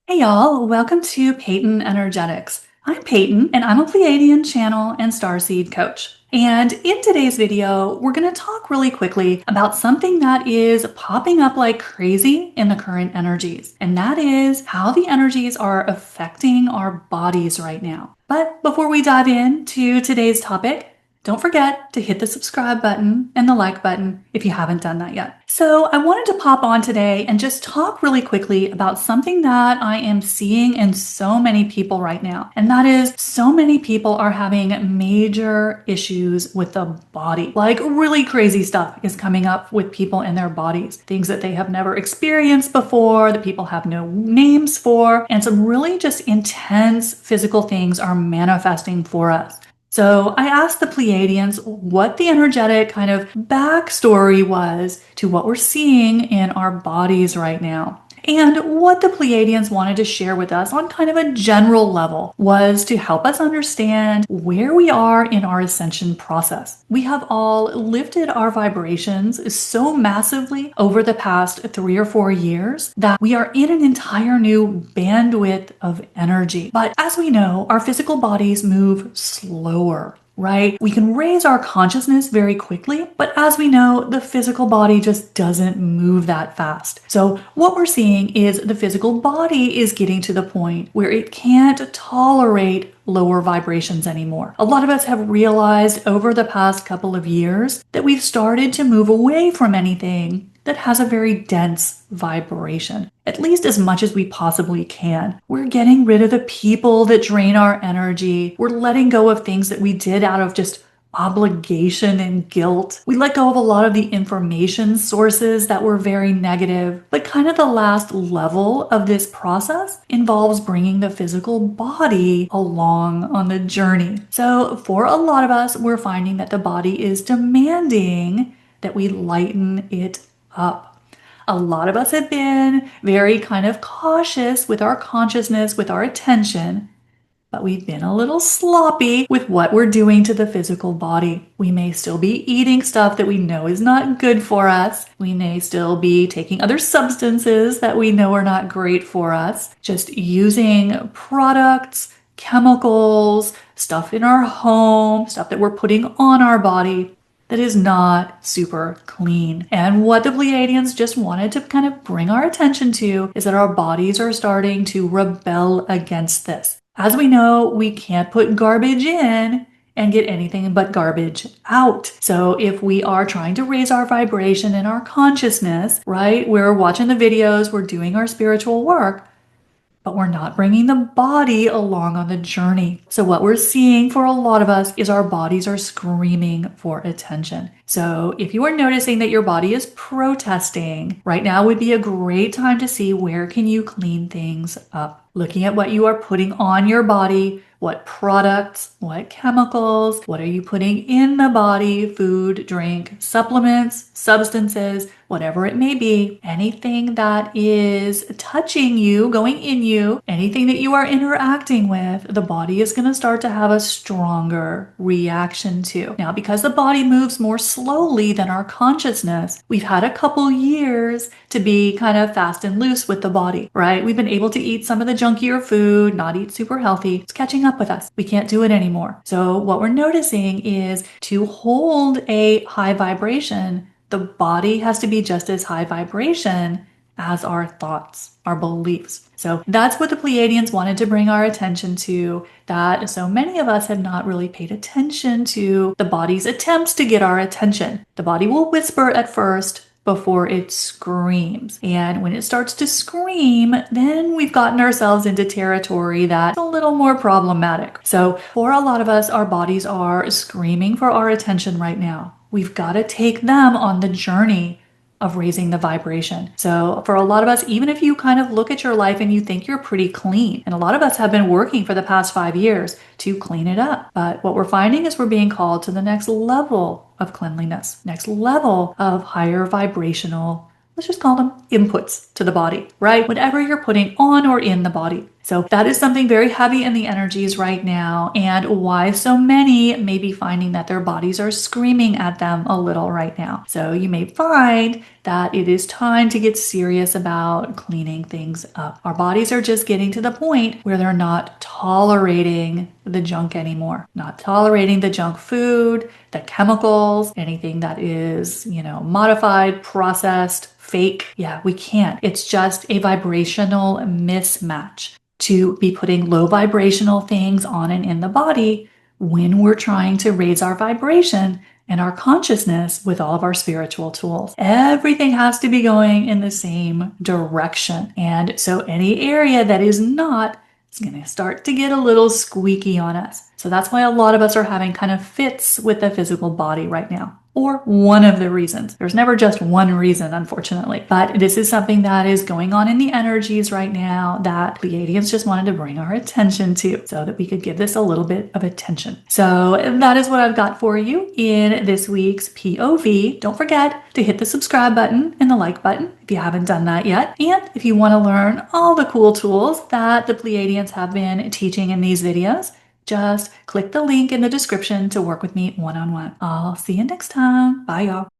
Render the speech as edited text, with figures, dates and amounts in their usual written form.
Hey y'all, welcome to Peyton Energetics. I'm Peyton and I'm a Pleiadian channel and starseed coach. And in today's video, we're going to talk really quickly about something that is popping up like crazy in the current energies. And that is how the energies are affecting our bodies right now. But before we dive into today's topic, don't forget to hit the subscribe button and the like button if you haven't done that yet. So I wanted to pop on today and just talk really quickly about something that I am seeing in so many people right now. And that is so many people are having major issues with the body. Like really crazy stuff is coming up with people and their bodies. Things that they have never experienced before, that people have no names for, and some really just intense physical things are manifesting for us. So I asked the Pleiadians what the energetic kind of backstory was to what we're seeing in our bodies right now. And what the Pleiadians wanted to share with us on kind of a general level was to help us understand where we are in our ascension process. We have all lifted our vibrations so massively over the past 3 or 4 years that we are in an entire new bandwidth of energy. But as we know, our physical bodies move slower. Right? We can raise our consciousness very quickly, but as we know, the physical body just doesn't move that fast. So what we're seeing is the physical body is getting to the point where it can't tolerate lower vibrations anymore. A lot of us have realized over the past couple of years that we've started to move away from anything that has a very dense vibration, at least as much as we possibly can. We're getting rid of the people that drain our energy. We're letting go of things that we did out of just obligation and guilt. We let go of a lot of the information sources that were very negative. But kind of the last level of this process involves bringing the physical body along on the journey. So for a lot of us, we're finding that the body is demanding that we lighten it up. A lot of us have been very kind of cautious with our consciousness, with our attention, but we've been a little sloppy with what we're doing to the physical body. We may still be eating stuff that we know is not good for us. We may still be taking other substances that we know are not great for us. Just using products, chemicals, stuff in our home, stuff that we're putting on our body that is not super clean. And what the Pleiadians just wanted to kind of bring our attention to is that our bodies are starting to rebel against this. As we know, we can't put garbage in and get anything but garbage out. So if we are trying to raise our vibration and our consciousness, right, we're watching the videos, we're doing our spiritual work, but we're not bringing the body along on the journey. So what we're seeing for a lot of us is our bodies are screaming for attention. So if you are noticing that your body is protesting, right now would be a great time to see where can you clean things up. Looking at what you are putting on your body, what products, what chemicals, what are you putting in the body, food, drink, supplements, substances, whatever it may be, anything that is touching you, going in you, anything that you are interacting with, the body is going to start to have a stronger reaction to. Now, because the body moves more slowly than our consciousness, we've had a couple years to be kind of fast and loose with the body, right? We've been able to eat some of the junkier food, not eat super healthy. It's catching up with us. We can't do it anymore. So what we're noticing is to hold a high vibration, the body has to be just as high vibration as our thoughts, our beliefs. So that's what the Pleiadians wanted to bring our attention to, that so many of us have not really paid attention to the body's attempts to get our attention. The body will whisper at first before it screams. And when it starts to scream, then we've gotten ourselves into territory that's a little more problematic. So for a lot of us, our bodies are screaming for our attention right now. We've got to take them on the journey of raising the vibration. So for a lot of us, even if you kind of look at your life and you think you're pretty clean, and a lot of us have been working for the past 5 years to clean it up. But what we're finding is we're being called to the next level of cleanliness, next level of higher vibrational, let's just call them inputs to the body, right? Whatever you're putting on or in the body. So that is something very heavy in the energies right now, and why so many may be finding that their bodies are screaming at them a little right now. So you may find that it is time to get serious about cleaning things up. Our bodies are just getting to the point where they're not tolerating the junk anymore, not tolerating the junk food, the chemicals, anything that is, modified, processed, fake. Yeah, we can't. It's just a vibrational mismatch to be putting low vibrational things on and in the body when we're trying to raise our vibration and our consciousness with all of our spiritual tools. Everything has to be going in the same direction. And so any area that is not, it's going to start to get a little squeaky on us. So that's why a lot of us are having kind of fits with the physical body right now. Or one of the reasons. There's never just one reason, unfortunately. But this is something that is going on in the energies right now that Pleiadians just wanted to bring our attention to so that we could give this a little bit of attention. So that is what I've got for you in this week's POV. Don't forget to hit the subscribe button and the like button if you haven't done that yet. And if you want to learn all the cool tools that the Pleiadians have been teaching in these videos, just click the link in the description to work with me one-on-one. I'll see you next time. Bye, y'all.